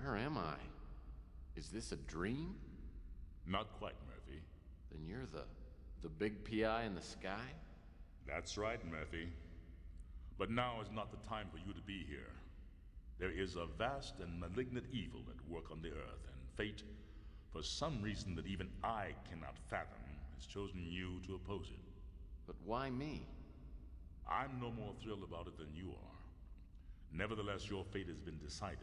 Where am I? Is this a dream? Not quite, Murphy. Then you're the big PI in the sky? That's right, Murphy. But now is not the time for you to be here. There is a vast and malignant evil at work on the Earth, and fate, for some reason that even I cannot fathom, has chosen you to oppose it. But why me? I'm no more thrilled about it than you are. Nevertheless, your fate has been decided.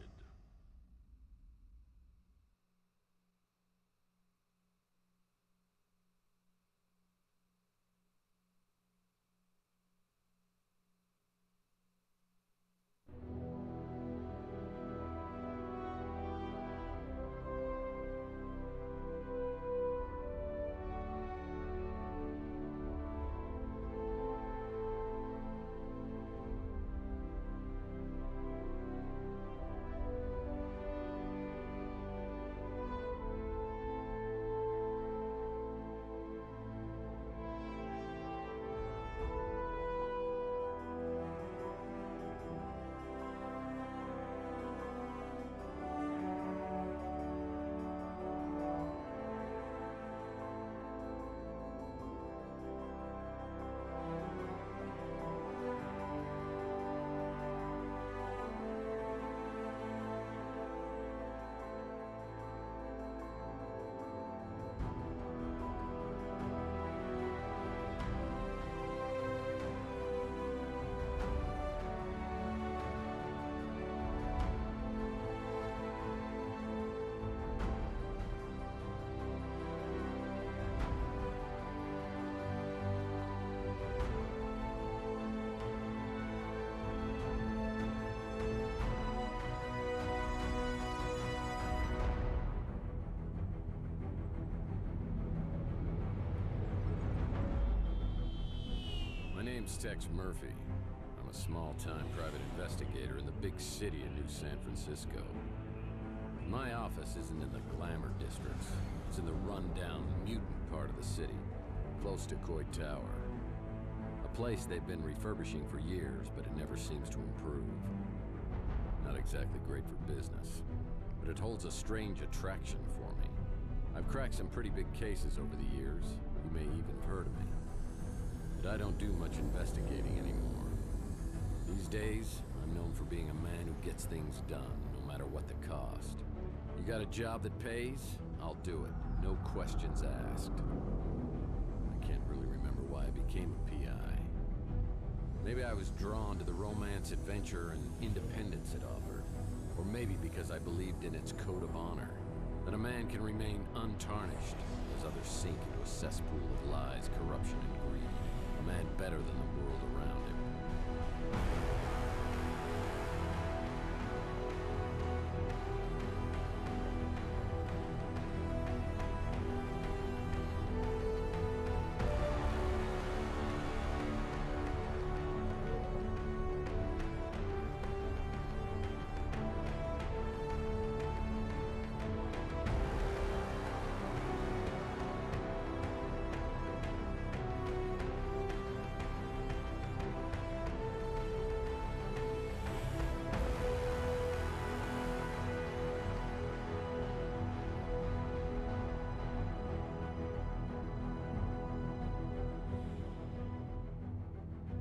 My name's Tex Murphy. I'm a small-time private investigator in the big city of New San Francisco. My office isn't in the glamour districts. It's in the run-down, mutant part of the city, close to Coit Tower. A place they've been refurbishing for years, but it never seems to improve. Not exactly great for business, but it holds a strange attraction for me. I've cracked some pretty big cases over the years. You may even have heard of me. But I don't do much investigating anymore. These days, I'm known for being a man who gets things done, no matter what the cost. You got a job that pays? I'll do it. No questions asked. I can't really remember why I became a PI. Maybe I was drawn to the romance, adventure, and independence it offered. Or maybe because I believed in its code of honor. That a man can remain untarnished as others sink into a cesspool of lies, corruption, and greed. A man better than the world around him.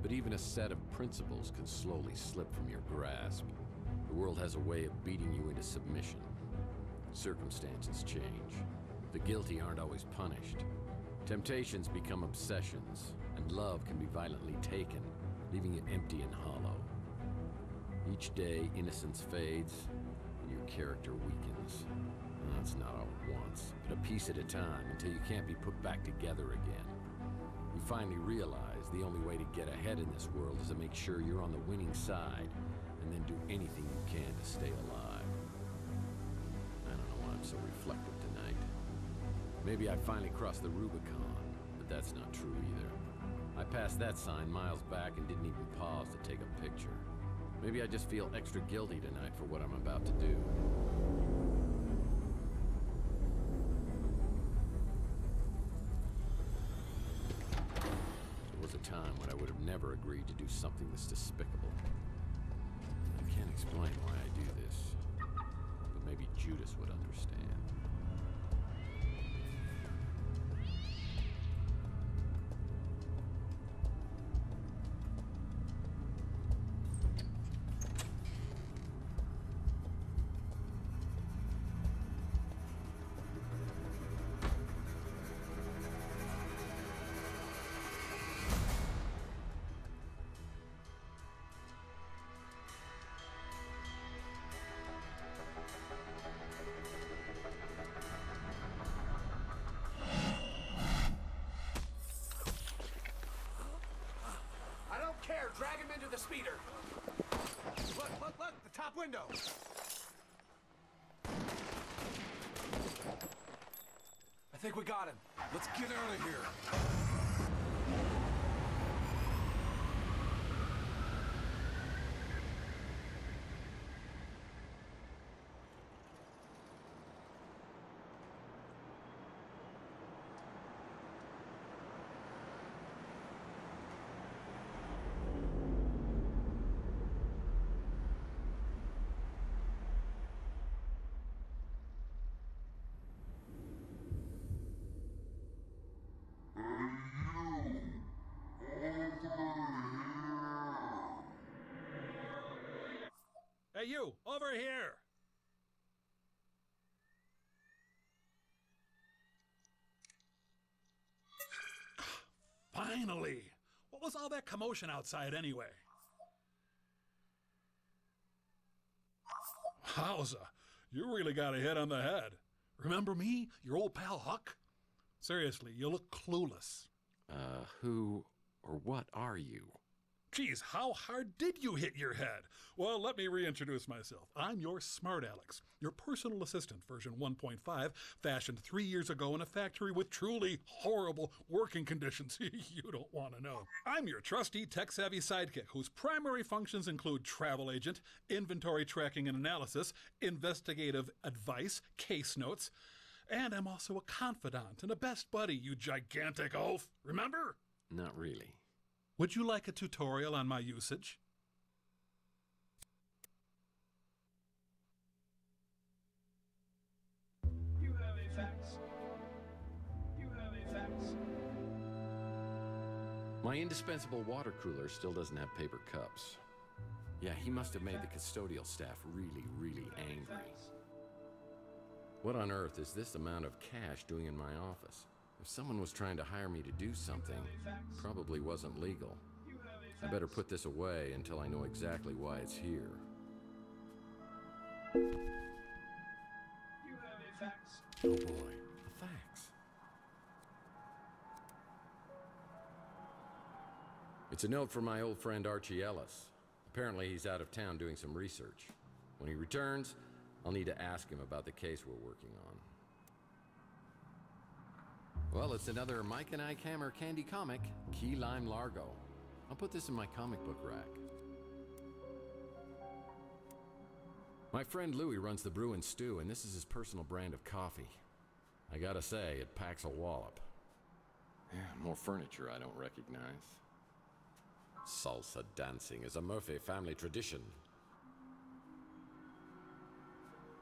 But even a set of principles can slowly slip from your grasp. The world has a way of beating you into submission. Circumstances change. The guilty aren't always punished. Temptations become obsessions, and love can be violently taken, leaving it empty and hollow. Each day, innocence fades, and your character weakens. And that's not all at once, but a piece at a time until you can't be put back together again. You finally realize the only way to get ahead in this world is to make sure you're on the winning side, and then do anything you can to stay alive. I don't know why I'm so reflective tonight. Maybe I finally crossed the Rubicon, but that's not true either. I passed that sign miles back and didn't even pause to take a picture. Maybe I just feel extra guilty tonight for what I'm about to do. Time when I would have never agreed to do something this despicable. I can't explain why I do this, but maybe Judas would understand. Drag him into the speeder. Look, the top window. I think we got him. Let's get out of here. Hey, you! Over here! Finally! What was all that commotion outside anyway? Wowza! You really got a hit on the head. Remember me? Your old pal Huck? Seriously, you look clueless. Who or what are you? Geez, how hard did you hit your head? Well, let me reintroduce myself. I'm your Smart Alex, your personal assistant, version 1.5, fashioned 3 years ago in a factory with truly horrible working conditions you don't want to know. I'm your trusty, tech-savvy sidekick whose primary functions include travel agent, inventory tracking and analysis, investigative advice, case notes, and I'm also a confidant and a best buddy, you gigantic oaf. Remember? Not really. Would you like a tutorial on my usage? You have a fax. You have a fax. My indispensable water cooler still doesn't have paper cups. Yeah, he must have made the custodial staff really, really angry. What on earth is this amount of cash doing in my office? If someone was trying to hire me to do something, probably wasn't legal. I better put this away until I know exactly why it's here. You have a fax. Oh boy, a fax. It's a note from my old friend Archie Ellis. Apparently he's out of town doing some research. When he returns, I'll need to ask him about the case we're working on. Well, it's another Mike and Ike Hammer candy comic, Key Lime Largo. I'll put this in my comic book rack. My friend Louie runs the Brew and Stew, and this is his personal brand of coffee. I gotta say, it packs a wallop. Yeah, more furniture I don't recognize. Salsa dancing is a Murphy family tradition.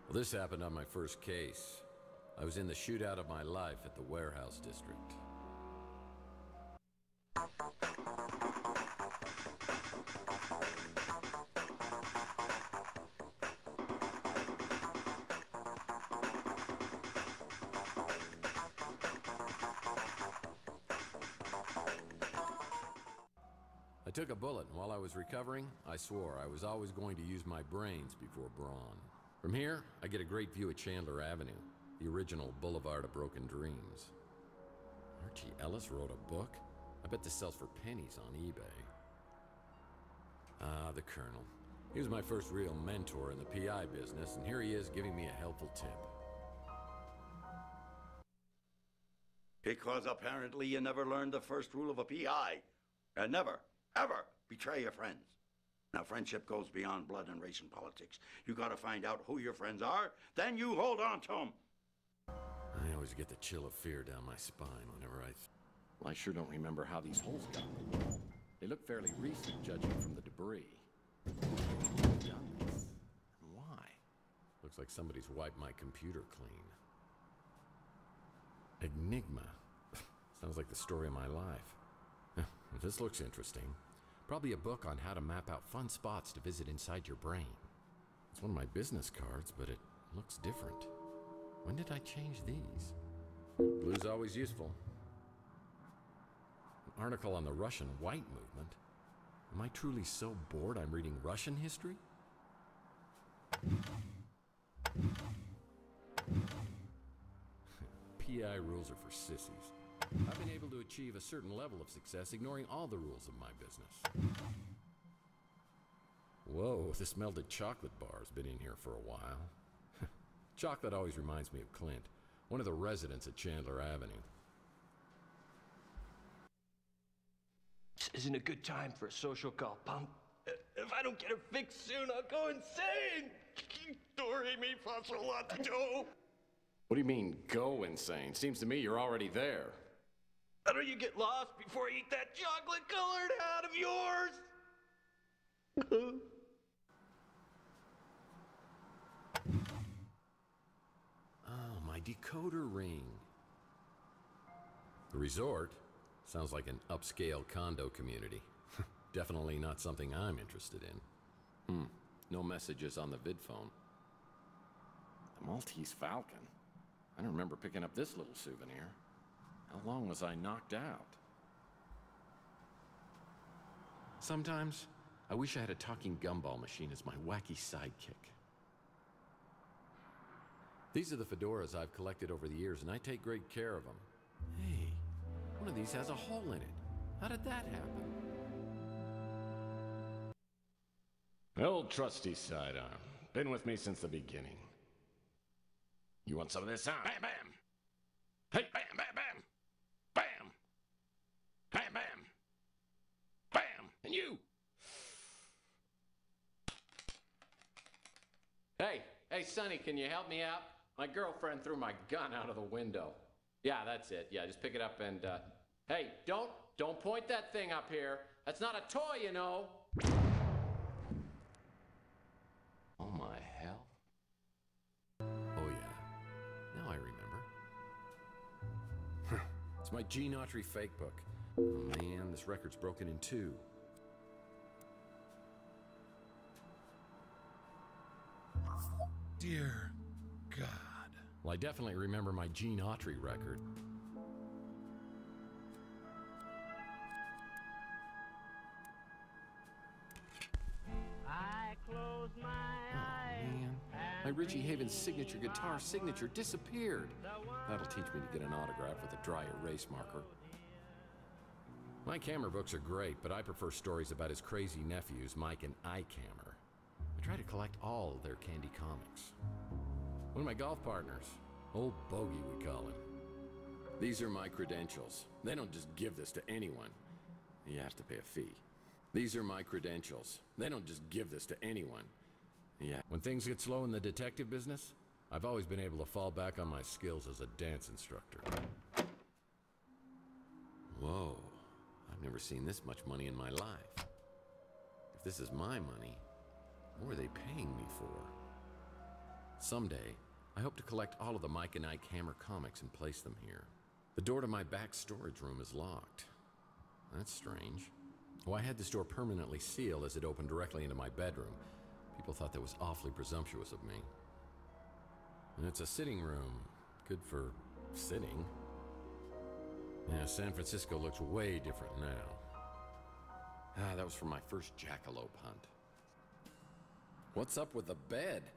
Well, this happened on my first case. I was in the shootout of my life at the warehouse district. I took a bullet, and while I was recovering, I swore I was always going to use my brains before brawn. From here, I get a great view of Chandler Avenue, the original Boulevard of Broken Dreams. Archie Ellis wrote a book? I bet this sells for pennies on eBay. Ah, the Colonel. He was my first real mentor in the PI business, and here he is giving me a helpful tip. Because apparently you never learned the first rule of a PI. And never, ever betray your friends. Now, friendship goes beyond blood and race and politics. You gotta find out who your friends are, then you hold on to them. I always get the chill of fear down my spine whenever Well, I sure don't remember how these holes got made. They look fairly recent, judging from the debris. Who's done this? And why? Looks like somebody's wiped my computer clean. Enigma. Sounds like the story of my life. This looks interesting. Probably a book on how to map out fun spots to visit inside your brain. It's one of my business cards, but it looks different. When did I change these? Blue's always useful. An article on the Russian White Movement. Am I truly so bored I'm reading Russian history? PI rules are for sissies. I've been able to achieve a certain level of success ignoring all the rules of my business. Whoa, this melted chocolate bar's been in here for a while. Chocolate always reminds me of Clint, one of the residents at Chandler Avenue. This isn't a good time for a social call, punk. If I don't get her fixed soon, I'll go insane! Doré me paso lato. What do you mean, go insane? Seems to me you're already there. Better you get lost before I eat that chocolate-colored hat of yours! Oh, my decoder ring. The resort sounds like an upscale condo community. Definitely not something I'm interested in. No messages on the vid phone. The Maltese Falcon. I don't remember picking up this little souvenir. How long was I knocked out? Sometimes, I wish I had a talking gumball machine as my wacky sidekick. These are the fedoras I've collected over the years, and I take great care of them. Hey, one of these has a hole in it. How did that happen? Old trusty sidearm. Been with me since the beginning. You want some of this, huh? Bam, bam! Hey, bam, bam, bam! Bam! Bam, bam! Bam! And you! Hey, Sonny, can you help me out? My girlfriend threw my gun out of the window. Yeah, that's it. Yeah, just pick it up and, hey, don't point that thing up here. That's not a toy, you know. Oh, my hell. Oh, yeah. Now I remember. It's my Gene Autry fake book. Oh, man, this record's broken in two. Dear God. Well, I definitely remember my Gene Autry record. I close my eyes. Man, my Richie Havens signature guitar signature disappeared. That'll teach me to get an autograph with a dry erase marker. My camera books are great, but I prefer stories about his crazy nephews, Mike and Ike Hammer. I try to collect all of their Candy comics. One of my golf partners, old Bogey we call him. These are my credentials. They don't just give this to anyone. You have to pay a fee. These are my credentials. They don't just give this to anyone. Yeah. When things get slow in the detective business, I've always been able to fall back on my skills as a dance instructor. Whoa, I've never seen this much money in my life. If this is my money, what are they paying me for? Someday, I hope to collect all of the Mike and Ike Hammer comics and place them here. The door to my back storage room is locked. That's strange. Oh, I had this door permanently sealed as it opened directly into my bedroom. People thought that was awfully presumptuous of me. And it's a sitting room. Good for sitting. Yeah, San Francisco looks way different now. That was from my first jackalope hunt. What's up with the bed?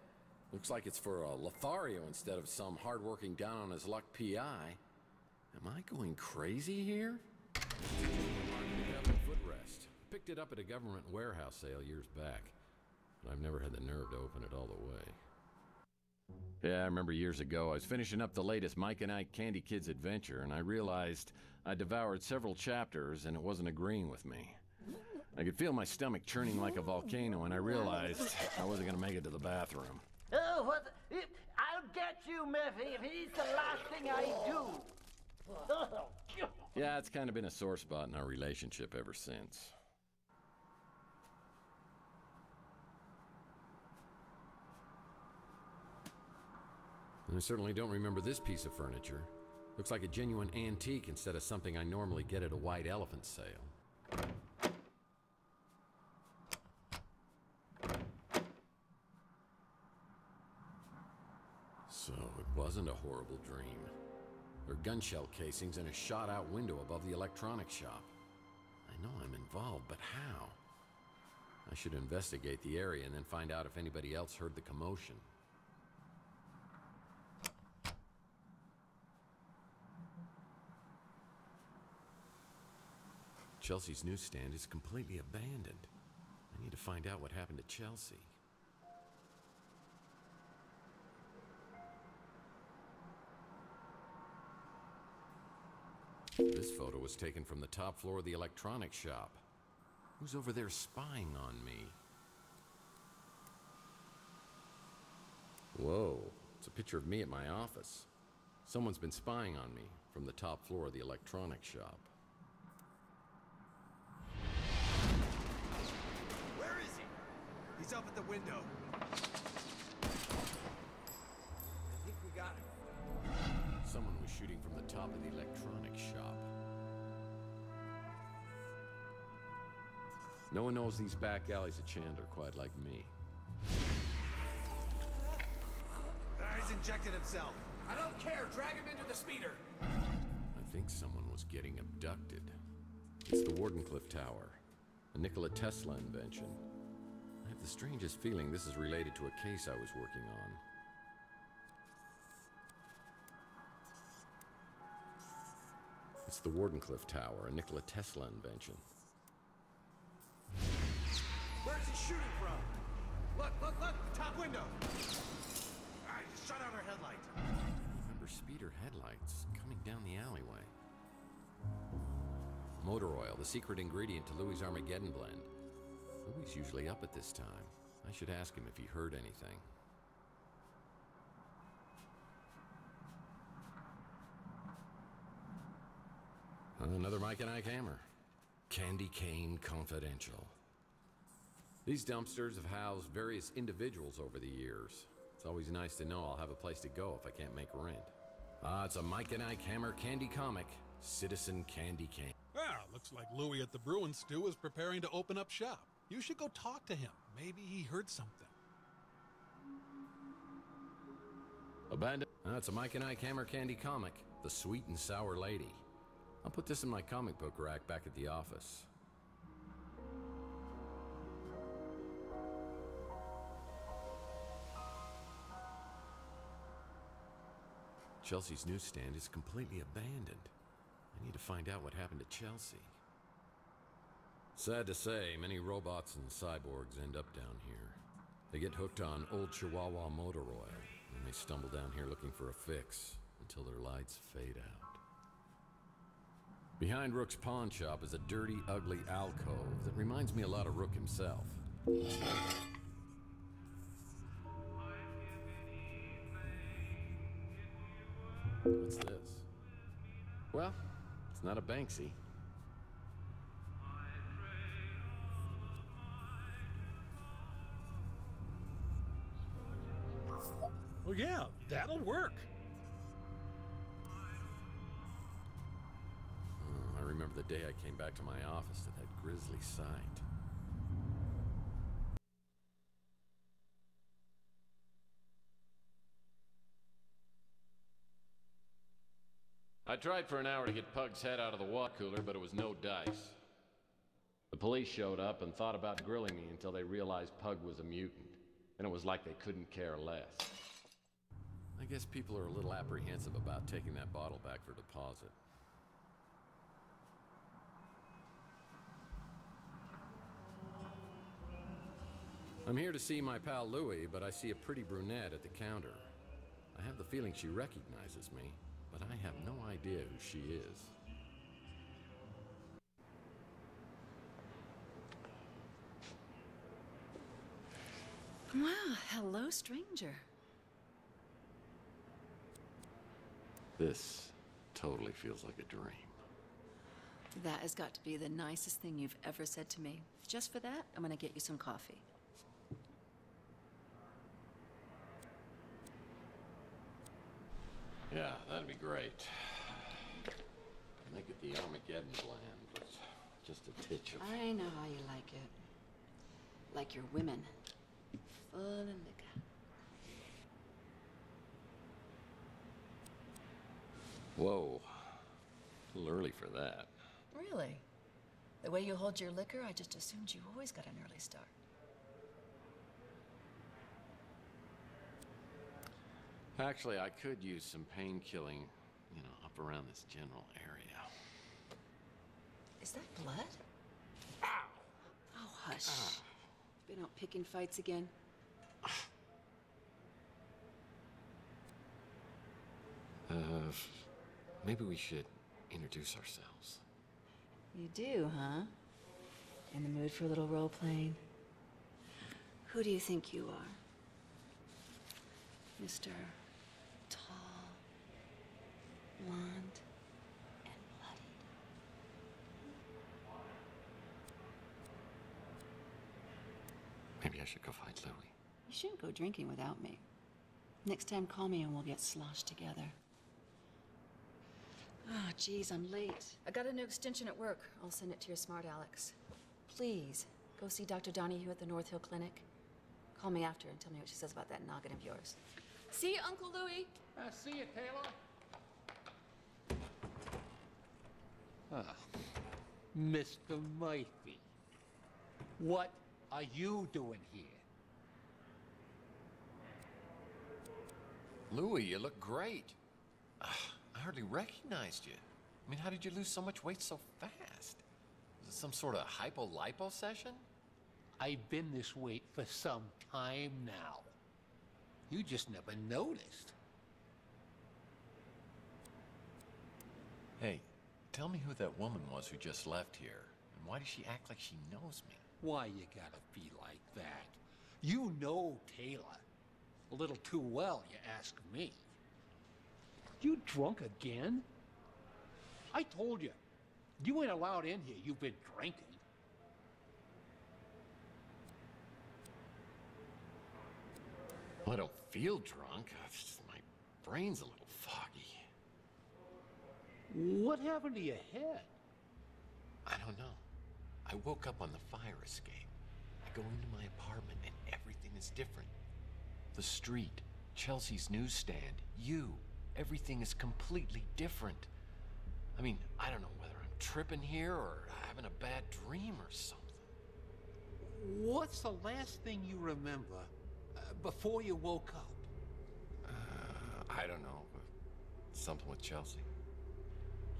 Looks like it's for a Lothario instead of some hard-working down-on-his-luck PI. Am I going crazy here? Footrest. Picked it up at a government warehouse sale years back, but I've never had the nerve to open it all the way. Yeah, I remember years ago, I was finishing up the latest Mike and Ike Candy Kids Adventure, and I realized I devoured several chapters and it wasn't agreeing with me. I could feel my stomach churning like a volcano, and I realized I wasn't going to make it to the bathroom. Oh, what? I'll get you, Murphy, if it's the last thing I do. Yeah, it's kind of been a sore spot in our relationship ever since. And I certainly don't remember this piece of furniture. Looks like a genuine antique instead of something I normally get at a white elephant sale. So it wasn't a horrible dream. There are gun shell casings and a shot-out window above the electronics shop. I know I'm involved, but how? I should investigate the area and then find out if anybody else heard the commotion. Chelsea's newsstand is completely abandoned. I need to find out what happened to Chelsea. This photo was taken from the top floor of the electronics shop. Who's over there spying on me? Whoa, it's a picture of me at my office. Someone's been spying on me from the top floor of the electronics shop. Where is he? He's up at the window. I think we got him. Someone was shooting from the top of the electronics shop. No one knows these back alleys of Chandler quite like me. He's injected himself. I don't care. Drag him into the speeder. I think someone was getting abducted. It's the Wardenclyffe Tower, a Nikola Tesla invention. I have the strangest feeling this is related to a case I was working on. It's the Wardenclyffe Tower, a Nikola Tesla invention. Where's he shooting from? Look, look, look! Top window! I just shut out our headlight. Remember speeder headlights coming down the alleyway. Motor oil, the secret ingredient to Louie's Armageddon blend. Louie's usually up at this time. I should ask him if he heard anything. Another Mike and Ike hammer. Candy Cane Confidential. These dumpsters have housed various individuals over the years. It's always nice to know I'll have a place to go if I can't make rent. It's a Mike and Ike hammer candy comic. Citizen Candy Cane. Ah, looks like Louie at the Bruin Stew is preparing to open up shop. You should go talk to him. Maybe he heard something. Abandoned. It's a Mike and Ike hammer candy comic. The Sweet and Sour Lady. I'll put this in my comic book rack back at the office. Chelsea's newsstand is completely abandoned. I need to find out what happened to Chelsea. Sad to say, many robots and cyborgs end up down here. They get hooked on old Chihuahua motor oil, and they stumble down here looking for a fix until their lights fade out. Behind Rook's pawn shop is a dirty, ugly alcove that reminds me a lot of Rook himself. What's this? Well, it's not a Banksy. Well, yeah, that'll work. I remember the day I came back to my office to that grisly sight. I tried for an hour to get Pug's head out of the water cooler, but it was no dice. The police showed up and thought about grilling me until they realized Pug was a mutant, and it was like they couldn't care less. I guess people are a little apprehensive about taking that bottle back for deposit. I'm here to see my pal Louie, but I see a pretty brunette at the counter. I have the feeling she recognizes me, but I have no idea who she is. Wow, hello, stranger. This totally feels like a dream. That has got to be the nicest thing you've ever said to me. Just for that, I'm gonna get you some coffee. Yeah, that'd be great. Make it the Armageddon blend with just a titch of... I know how you like it. Like your women. Full of liquor. Whoa. A little early for that. Really? The way you hold your liquor, I just assumed you always got an early start. Actually, I could use some pain killing, you know, up around this general area. Is that blood? Ow! Oh, hush. Been out picking fights again? Maybe we should introduce ourselves. You do, huh? In the mood for a little role-playing? Who do you think you are? Mr. Tall, blonde, and bloodied. Maybe I should go find Louie. You shouldn't go drinking without me. Next time, call me and we'll get sloshed together. Oh, geez, I'm late. I got a new extension at work. I'll send it to your smart Alex. Please, go see Dr. Donahue at the North Hill Clinic. Call me after and tell me what she says about that noggin of yours. See you, Uncle Louie. See you, Taylor. Mr. Murphy, what are you doing here? Louie, you look great. I hardly recognized you. I mean, how did you lose so much weight so fast? Was it some sort of hypo-lipo session? I've been this weight for some time now. You just never noticed. Hey, tell me who that woman was who just left here. And why does she act like she knows me? Why you gotta be like that? You know Taylor. A little too well, you ask me. You drunk again? I told you. You ain't allowed in here. You've been drinking. Well, I don't feel drunk. It's just my brain's a little foggy. What happened to your head? I don't know. I woke up on the fire escape. I go into my apartment and everything is different. The street, Chelsea's newsstand, you. Everything is completely different. I mean, I don't know whether I'm tripping here or having a bad dream or something. What's the last thing you remember before you woke up? I don't know. Something with Chelsea.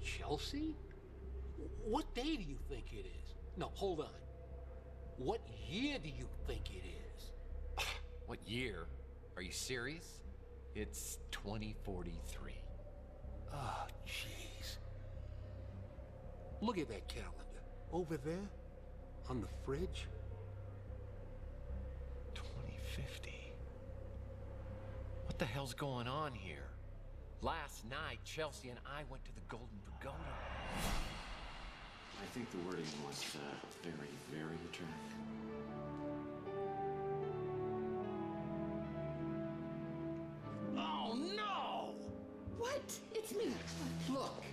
Chelsea? What day do you think it is? No, hold on. What year do you think it is? What year? Are you serious? It's 2043. Oh, jeez. Look at that calendar. Over there, on the fridge. 2050. What the hell's going on here? Last night, Chelsea and I went to the Golden Pagoda. I think the wording was very, very attractive. Oh, no! What? It's me. Look,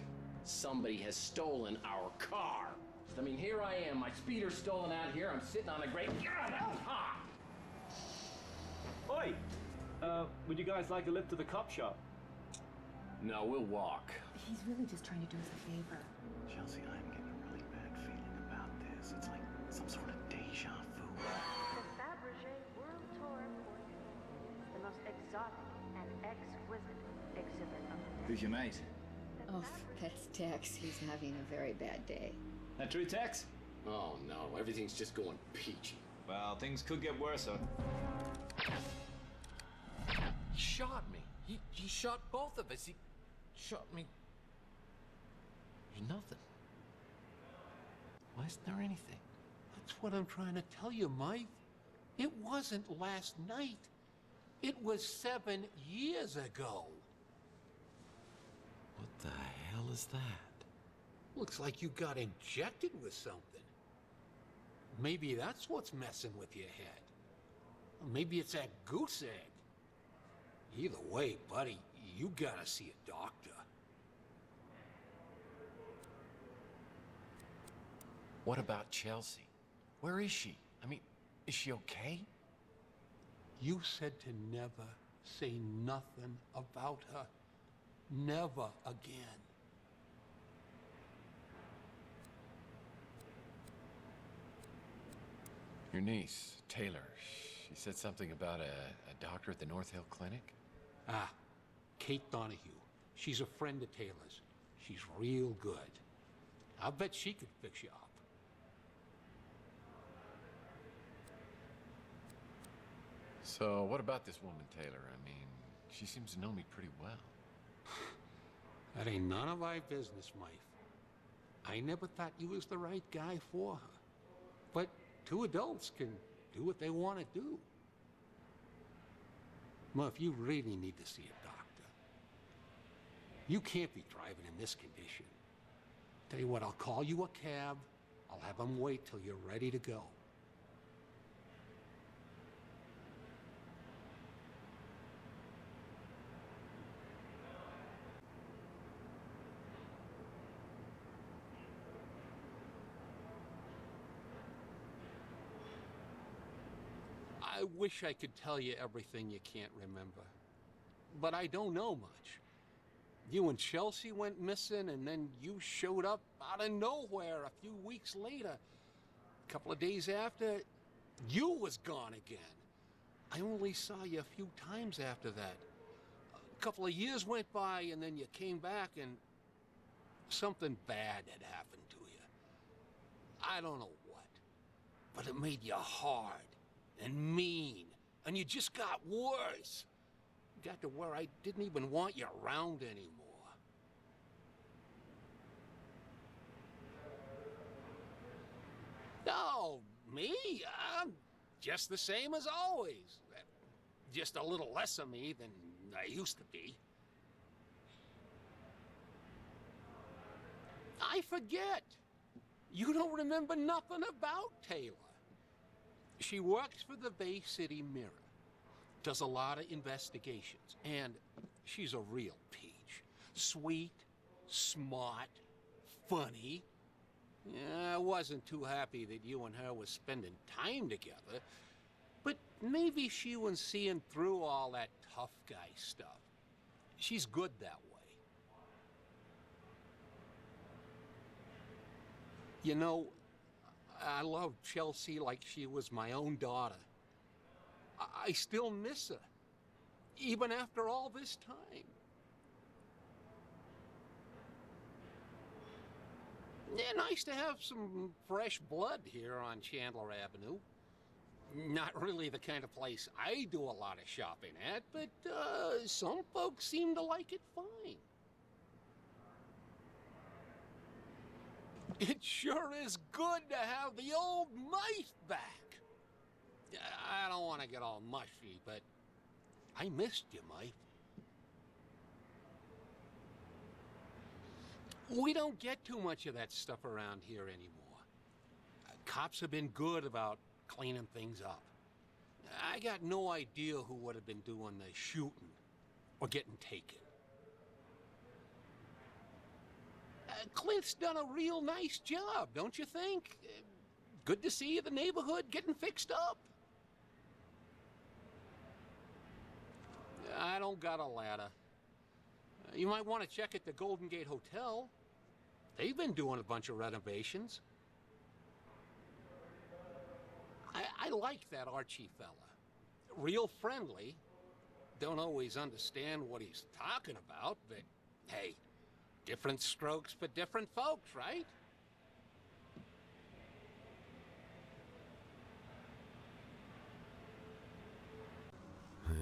somebody has stolen our car. I mean, here I am, my speeder's stolen out here. I'm sitting on a great... God, that was hot! Oi! Would you guys like a lift to the cop shop? No, we'll walk. He's really just trying to do us a favor. Chelsea, I'm getting a really bad feeling about this. It's like some sort of deja vu. The Fabergé World Tour is the most exotic and exquisite exhibit of the day. Who's your mate? Oh, that's Tex. He's having a very bad day. That true, Tex? Oh, no. Everything's just going peachy. Well, things could get worse, huh? He shot me. He shot both of us. He shot me. There's nothing. Why isn't there anything? That's what I'm trying to tell you, Mike. It wasn't last night. It was 7 years ago. What the hell is that? Looks like you got injected with something. Maybe that's what's messing with your head. Or maybe it's that goose egg. Either way, buddy, You gotta see a doctor. What about Chelsea? Where is she? I mean, is she okay? You said to never say nothing about her. Never again. Your niece, Taylor, she said something about a doctor at the North Hill Clinic? Ah, Kate Donahue. She's a friend of Taylor's. She's real good. I'll bet she could fix you up. So, what about this woman, Taylor? I mean, she seems to know me pretty well. That ain't none of our business, Mike. I never thought you was the right guy for her. But two adults can do what they want to do. Murph, you really need to see a doctor. You can't be driving in this condition. Tell you what, I'll call you a cab. I'll have them wait till you're ready to go. I wish I could tell you everything you can't remember. But I don't know much. You and Chelsea went missing, and then you showed up out of nowhere a few weeks later. A couple of days after, you was gone again. I only saw you a few times after that. A couple of years went by, and then you came back, and something bad had happened to you. I don't know what, but it made you hard and mean, and you just got worse. Got to where I didn't even want you around anymore. No, me? I'm just the same as always. Just a little less of me than I used to be. I forget. You don't remember nothing about Taylor. She works for the Bay City Mirror. Does a lot of investigations, and she's a real peach. Sweet, smart, funny. Yeah, I wasn't too happy that you and her was spending time together, but maybe she was seeing through all that tough guy stuff. She's good that way. You know, I love Chelsea like she was my own daughter. I still miss her, even after all this time. Yeah, nice to have some fresh blood here on Chandler Avenue. Not really the kind of place I do a lot of shopping at, but some folks seem to like it fine. It sure is good to have the old mice back. I don't want to get all mushy, but I missed you, Mike. We don't get too much of that stuff around here anymore. Cops have been good about cleaning things up. I got no idea who would have been doing the shooting or getting taken. Clint's done a real nice job, don't you think? Good to see the neighborhood getting fixed up. I don't got a ladder. You might want to check at the Golden Gate Hotel. They've been doing a bunch of renovations. I like that Archie fella. Real friendly. Don't always understand what he's talking about, but hey, different strokes for different folks, right?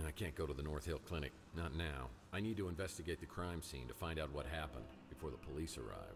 I can't go to the North Hill Clinic. Not now. I need to investigate the crime scene to find out what happened before the police arrive.